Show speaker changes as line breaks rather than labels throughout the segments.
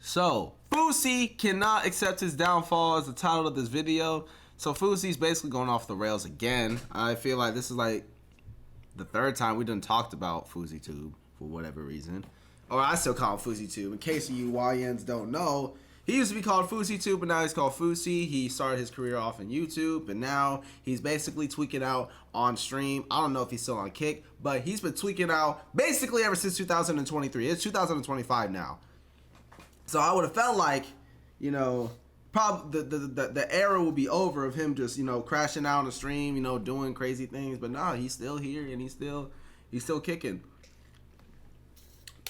So, Fousey cannot accept his downfall is the title of this video. So Fousey's basically going off the rails again. I feel like this is like the third time we done talked about FouseyTube for whatever reason. Or I still call him FouseyTube. In case you YNs don't know, he used to be called FouseyTube, but now he's called Fousey. He started his career off in YouTube, and now he's basically tweaking out on stream. I don't know if he's still on Kick, but he's been tweaking out basically ever since 2023. It's 2025 now. So I would have felt like, you know, probably the era will be over of him just, you know, crashing out on the stream, you know, doing crazy things. But nah, he's still here and he's still kicking.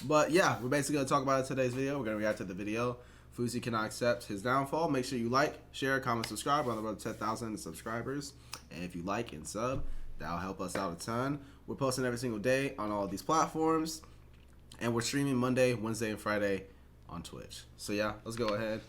But yeah, we're basically gonna talk about it in today's video. We're gonna react to the video. Fousey cannot accept his downfall. Make sure you like, share, comment, subscribe. We're on the road to 10,000 subscribers. And if you like and sub, that'll help us out a ton. We're posting every single day on all of these platforms. And we're streaming Monday, Wednesday, and Friday on Twitch. So yeah, let's go ahead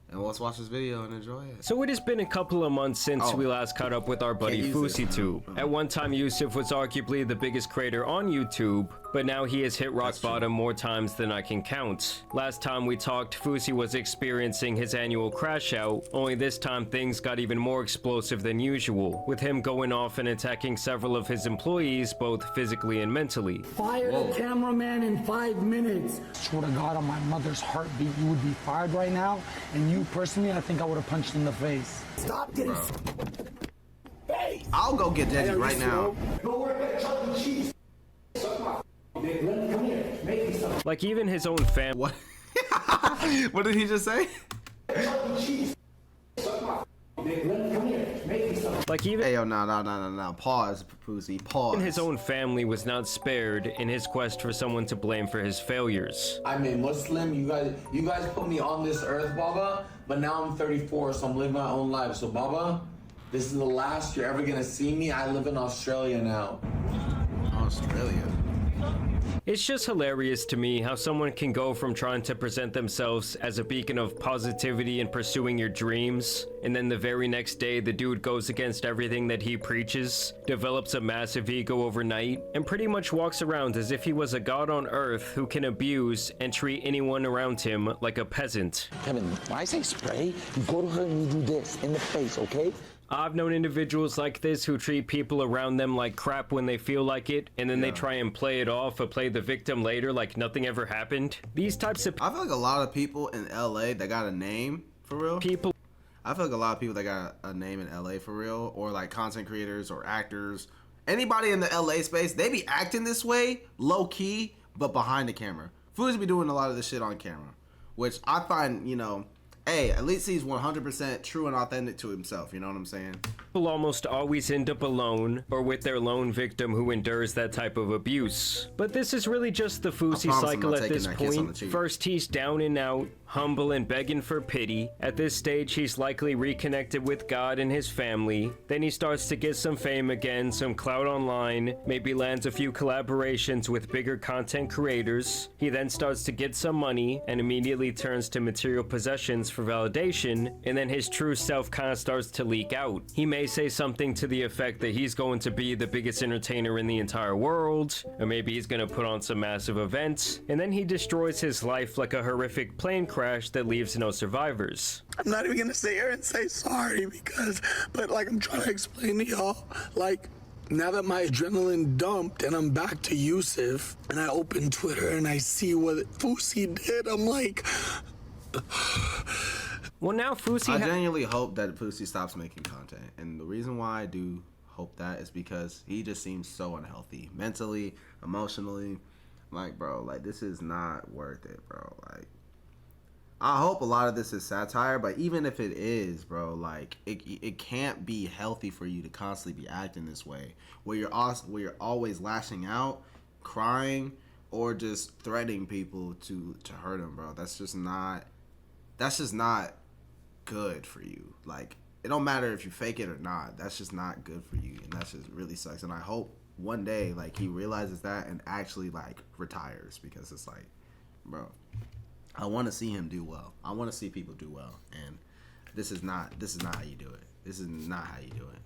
and let's watch this video and enjoy it.
So it has been a couple of months since we last caught up with our buddy FouseyTube. At one time, Yusuf was arguably the biggest creator on YouTube, but now he has hit rock bottom more times than I can count. Last time we talked, Fousey was experiencing his annual crash out, only this time things got even more explosive than usual, with him going off and attacking several of his employees, both physically and mentally.
Fire the cameraman in 5 minutes. Swear to God, on my mother's heartbeat, you would be fired right now, and you personally, I think I would have punched in the face. Stop getting face.
I'll go get Deji right now.
Go work at Chuck E. Cheese. Suck my dick. Come here. Make me some.
Like even his own family.
What? What did he just say?
Chuck E. Cheese. Suck my dick. Come here. Make me some.
Like even.
Hey yo, no. Pause, Fousey. Pause.
Even his own family was not spared in his quest for someone to blame for his failures.
I'm a Muslim. You guys put me on this earth, Baba, but now I'm 34, so I'm living my own life. So, Baba, this is the last you're ever gonna see me. I live in Australia now.
Australia.
It's just hilarious to me how someone can go from trying to present themselves as a beacon of positivity and pursuing your dreams, and then the very next day the dude goes against everything that he preaches, develops a massive ego overnight, and pretty much walks around as if he was a god on earth who can abuse and treat anyone around him like a peasant.
Kevin, when I say spray, you go to her and you do this in the face, okay?
I've known individuals like this who treat people around them like crap when they feel like it, and then they try and play it off or play the victim later like nothing ever happened. These types of
I feel like a lot of people in LA that got a name for real. I feel like a lot of people that got a name in LA for real, or like content creators or actors, anybody in the LA space, they be acting this way low key, but behind the camera. Fousey be doing a lot of this shit on camera, which I find, you know, hey, at least he's 100% true and authentic to himself, you know what I'm saying?
People almost always end up alone or with their lone victim who endures that type of abuse. But this is really just the Fousey cycle at this point. First, he's down and out, humble and begging for pity. At this stage, he's likely reconnected with God and his family. Then he starts to get some fame again, some clout online, maybe lands a few collaborations with bigger content creators. He then starts to get some money and immediately turns to material possessions for validation, and then his true self kind of starts to leak out. He may say something to the effect that he's going to be the biggest entertainer in the entire world, or maybe he's going to put on some massive event, and then he destroys his life like a horrific plane crash that leaves no survivors.
I'm not even gonna sit here and say sorry but like I'm trying to explain to y'all, like, now that my adrenaline dumped and I'm back to Yusuf and I open Twitter and I see what Fousey did, I'm like,
well, now Fousey
I genuinely hope that Fousey stops making content, and the reason why I do hope that is because he just seems so unhealthy mentally, emotionally. Like, bro, like, this is not worth it, bro. Like, I hope a lot of this is satire, but even if it is, bro, like, it can't be healthy for you to constantly be acting this way, where you're always lashing out, crying, or just threatening people to hurt them, bro. That's just not good for you. Like, it don't matter if you fake it or not. That's just not good for you, and that just really sucks. And I hope one day, like, he realizes that and actually, like, retires, because it's like, bro, I want to see him do well. I want to see people do well, and this is not how you do it. This is not how you do it.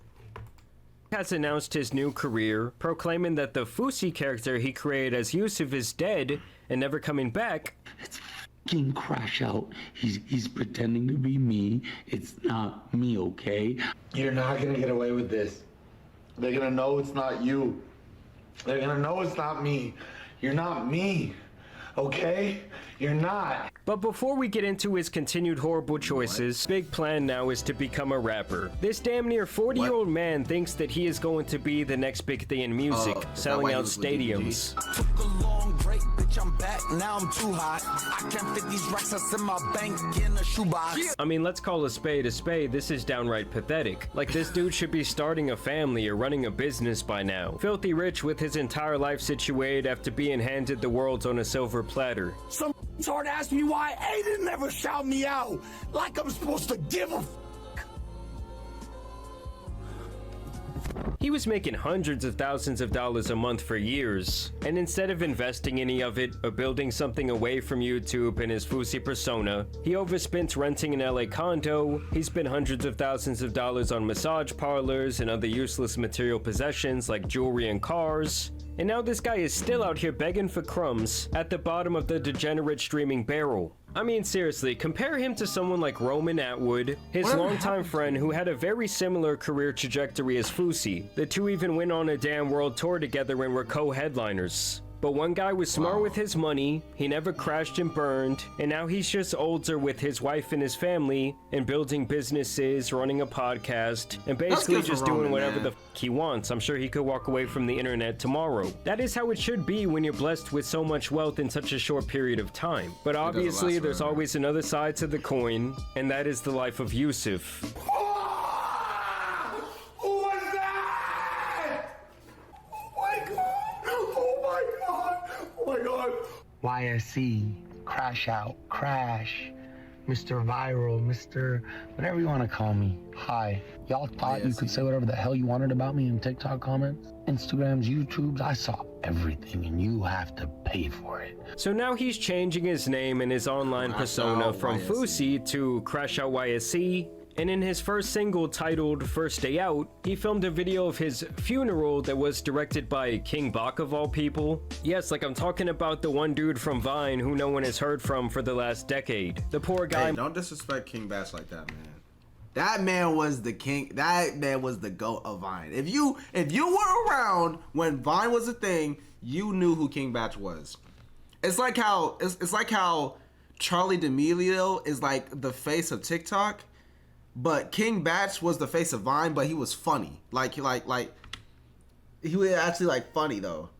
Has announced his new career, proclaiming that the Fousey character he created as Yusuf is dead and never coming back.
fucking crash out. He's pretending to be me. It's not me, okay?
You're not gonna get away with this. They're gonna know it's not you. They're gonna know it's not me. You're not me, okay? You're not.
But before we get into his continued horrible choices, big plan now is to become a rapper. This damn near 40-year-old man thinks that he is going to be the next big thing in music, selling out stadiums.
Took a long break, bitch, I'm back, now I'm too hot. I can't fit these racks that's in my bank in a shoebox.
I mean, let's call a spade, this is downright pathetic. Like, this dude should be starting a family or running a business by now. Filthy rich with his entire life situated after being handed the world on a silver platter.
Some hard asked me why Aiden never shout me out, like I'm supposed to give a
He was making hundreds of thousands of dollars a month for years, and instead of investing any of it or building something away from YouTube and his Fousey persona, he overspent renting an LA condo. He spent hundreds of thousands of dollars on massage parlors and other useless material possessions like jewelry and cars. And now this guy is still out here begging for crumbs at the bottom of the degenerate streaming barrel. I mean, seriously, compare him to someone like Roman Atwood, his longtime friend who had a very similar career trajectory as Fousey. The two even went on a damn world tour together and were co-headliners. But one guy was smart with his money, he never crashed and burned, and now he's just older with his wife and his family, and building businesses, running a podcast, and basically just doing whatever the f he wants. I'm sure he could walk away from the internet tomorrow. That is how it should be when you're blessed with so much wealth in such a short period of time. But obviously, there's always another side to the coin, and that is the life of Yusuf.
YSC, Crash Out, Crash, Mr. Viral, Mr. whatever you want to call me. Hi. Y'all thought you could say whatever the hell you wanted about me in TikTok comments? Instagrams, YouTubes, I saw everything and you have to pay for it.
So now he's changing his name and his online persona from Fousey to Crash Out YSC. And in his first single titled First Day Out, he filmed a video of his funeral that was directed by King Bach of all people. Yes, like I'm talking about the one dude from Vine who no one has heard from for the last decade. The poor guy—
Hey, don't disrespect King Bach like that, man. That man was the king. That man was the GOAT of Vine. If you were around when Vine was a thing, you knew who King Bach was. It's like how Charlie D'Amelio is like the face of TikTok. But King Bach was the face of Vine, but he was funny. Like he was actually like funny though.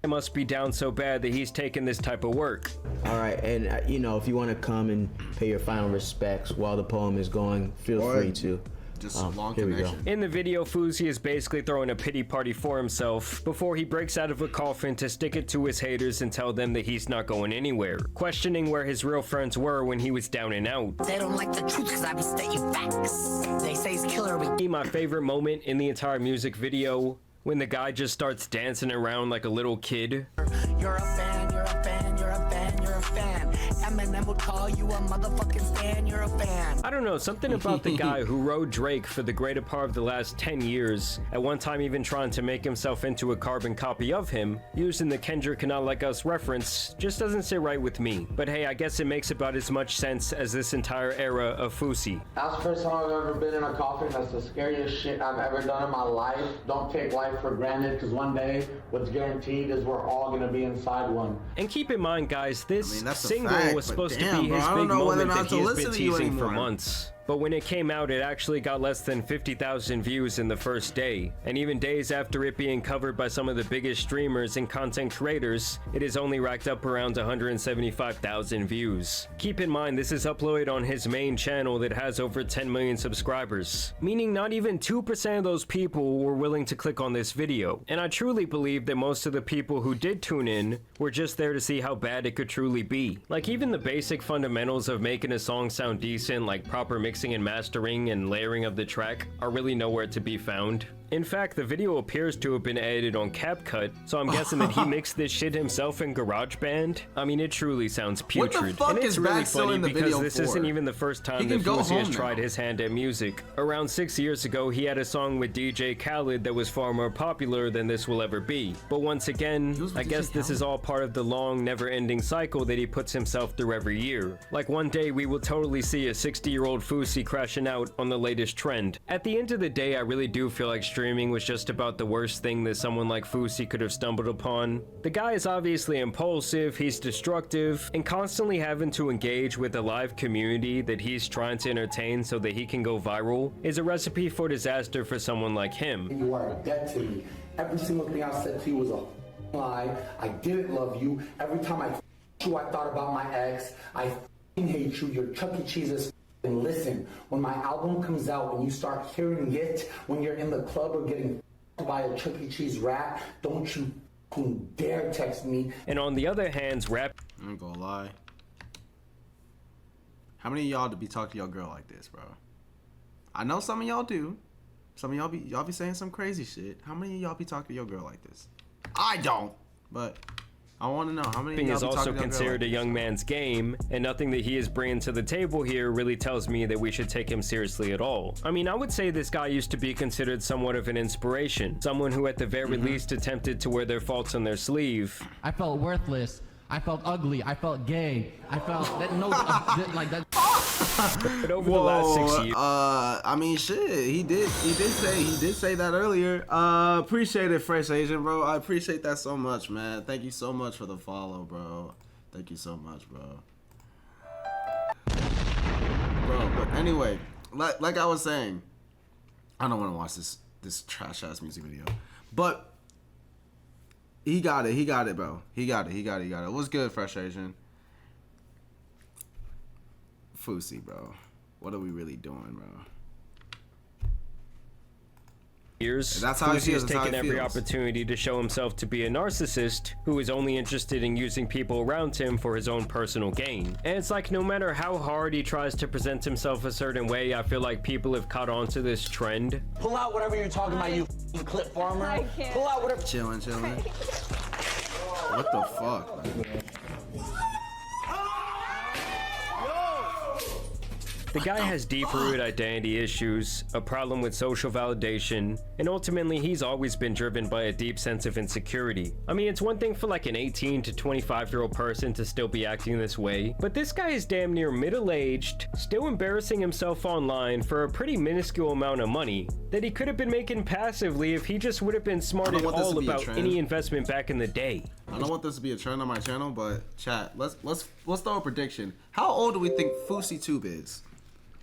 It must be down so bad that he's taking this type of work.
All right, and you know, if you want to come and pay your final respects while the poem is going, feel free to.
Just a long
here
connection.
we go.
In the video, Fousey is basically throwing a pity party for himself before he breaks out of a coffin to stick it to his haters and tell them that he's not going anywhere, questioning where his real friends were when he was down and out.
They don't like the truth because I be stating facts. They say it's killer.
My favorite moment in the entire music video, when the guy just starts dancing around like a little kid.
You're a fan, you're a fan, you're a fan, you're a fan. Eminem would call you a motherfucking fan, you're a fan.
I don't know, something about the guy who rode Drake for the greater part of the last 10 years, at one time even trying to make himself into a carbon copy of him, using the Kendrick Cannot Like Us reference, just doesn't sit right with me. But hey, I guess it makes about as much sense as this entire era of Fousey.
That's the first time I've ever been in a coffin. That's the scariest shit I've ever done in my life. Don't take life for granted, because one day what's guaranteed is we're all gonna be inside one.
And keep in mind, guys, this single
fact,
was supposed to
damn,
be
bro,
his
I don't
big
know whether or
moment
not
that
to
he has been
listen to you
teasing for
anymore.
months. But when it came out, it actually got less than 50,000 views in the first day. And even days after it being covered by some of the biggest streamers and content creators, it has only racked up around 175,000 views. Keep in mind, this is uploaded on his main channel that has over 10 million subscribers, meaning not even 2% of those people were willing to click on this video. And I truly believe that most of the people who did tune in were just there to see how bad it could truly be. Like, even the basic fundamentals of making a song sound decent, like proper mixing and mastering and layering of the track, are really nowhere to be found. In fact, the video appears to have been edited on CapCut, so I'm guessing that he mixed this shit himself in GarageBand. I mean, it truly sounds putrid.
What the fuck
and it's
is
really
Bax still
funny
in the
because
video
this
for?
isn't even the first time that Fousey has tried his hand at music. Around 6 years ago, he had a song with DJ Khaled that was far more popular than this will ever be. But once again, I guess this is all part of the long, never-ending cycle that he puts himself through every year. Like one day, we will totally see a 60-year-old Fousey crashing out on the latest trend. At the end of the day, I really do feel like streaming was just about the worst thing that someone like Fousey could have stumbled upon. The guy is obviously impulsive, he's destructive, and constantly having to engage with a live community that he's trying to entertain so that he can go viral is a recipe for disaster for someone like him.
You are a debt to me. Every single thing I said to you was a lie. I didn't love you. Every time I you, I thought about my ex. I hate you. You're Chuck E. Cheese's. And listen, when my album comes out, when you start hearing it, when you're in the club or getting by a Chuck E. Cheese rat, don't you dare text me.
And on the other hand, rap.
I ain't gonna lie. How many of y'all to be talking to your girl like this, bro? I know some of y'all do. Some of y'all be saying some crazy shit. How many of y'all be talking to your girl like this? I don't, but I want to know how many of y'all
is
be
also
talking to
considered a young man's game, and nothing that he is bringing to the table here really tells me that we should take him seriously at all. I mean, I would say this guy used to be considered somewhat of an inspiration, someone who at the very least attempted to wear their faults on their sleeve.
I felt worthless. I felt ugly. I felt gay. I felt that like that.
But over the last 6 years,
I mean, shit, he did say that earlier. Appreciate it, Fresh Asian, bro. I appreciate that so much, man. Thank you so much for the follow, bro. Thank you so much, bro. Bro, but anyway, like I was saying, I don't want to watch this trash ass music video, but he got it, bro. He got it. What's good, Fresh Asian? Fousey, bro. What are we really doing, bro? That's how
Fousey has taken every opportunity to show himself to be a narcissist who is only interested in using people around him for his own personal gain. And it's like no matter how hard he tries to present himself a certain way, I feel like people have caught on to this trend.
Pull out whatever you're talking about, you clip farmer.
I can't.
Pull out whatever.
Chilling. What the fuck?
The guy has deep-rooted identity issues, a problem with social validation, and ultimately he's always been driven by a deep sense of insecurity. I mean, it's one thing for like an 18 to 25-year-old person to still be acting this way, but this guy is damn near middle-aged, still embarrassing himself online for a pretty minuscule amount of money that he could have been making passively if he just would have been smart at all about any investment back in the day.
I don't want this to be a trend on my channel, but chat, let's throw a prediction. How old do we think Fousey Tube is?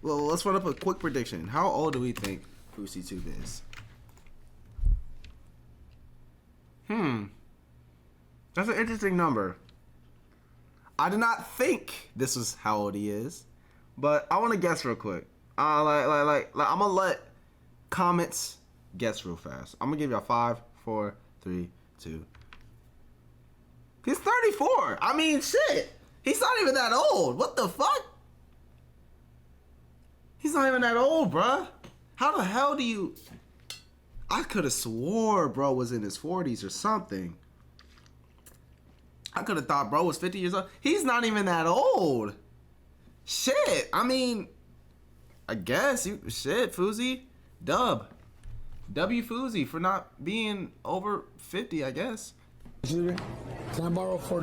Well, let's run up a quick prediction. How old do we think Fousey Tube is? That's an interesting number. I did not think this was how old he is, but I want to guess real quick. I'm gonna let comments guess real fast. I'm gonna give y'all 5, 4, 3, 2. He's 34. I mean, shit. He's not even that old. What the fuck? He's not even that old, bruh. How the hell do you... I could have swore bro was in his 40s or something. I could have thought bro was 50 years old. He's not even that old. Shit. I mean, I guess you... Shit, Fousey. Dub. W Fousey for not being over 50, I guess.
Can I borrow $4?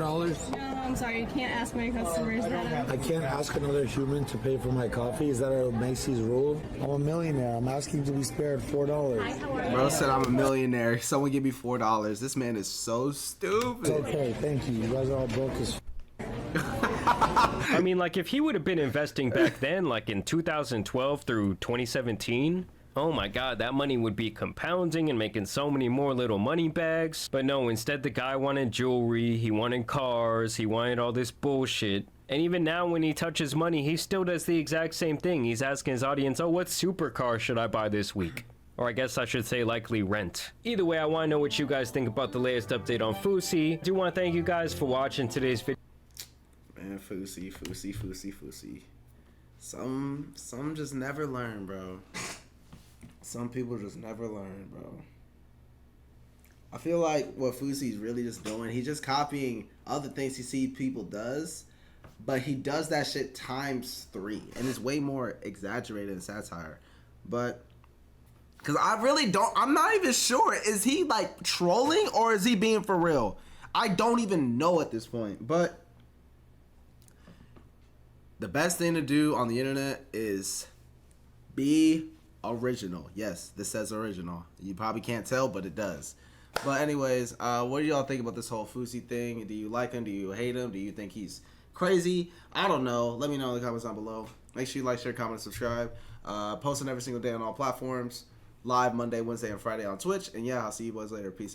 No, I'm sorry, you can't ask my customers that.
I can't ask another human to pay for my coffee. Is that a Macy's rule? I'm a millionaire. I'm asking to be spared $4.
Bro said I'm a millionaire. Someone give me $4. This man is so stupid.
It's okay, thank you. You guys are all broke as
I mean, like, if he would have been investing back then, like in 2012 through 2017, oh my god, that money would be compounding and making so many more little money bags. But no, instead the guy wanted jewelry, he wanted cars, he wanted all this bullshit. And even now when he touches money, he still does the exact same thing. He's asking his audience, oh, what supercar should I buy this week? Or I guess I should say likely rent. Either way, I want to know what you guys think about the latest update on Fousey. I do want to thank you guys for watching today's video.
Man, Fousey. Some just never learn, bro. Some people just never learn, bro. I feel like what Fousey's really just doing, he's just copying other things he sees people does, but he does that shit times 3, and it's way more exaggerated and satire. But because I really don't, I'm not even sure, is he like trolling or is he being for real? I don't even know at this point. But the best thing to do on the internet is be original. Yes, this says original. You probably can't tell, but it does. But anyways, what do y'all think about this whole Fousey thing? Do you like him? Do you hate him? Do you think he's crazy? I don't know. Let me know in the comments down below. Make sure you like, share, comment, subscribe. Posting every single day on all platforms. Live Monday, Wednesday, and Friday on Twitch. And yeah, I'll see you boys later. Peace.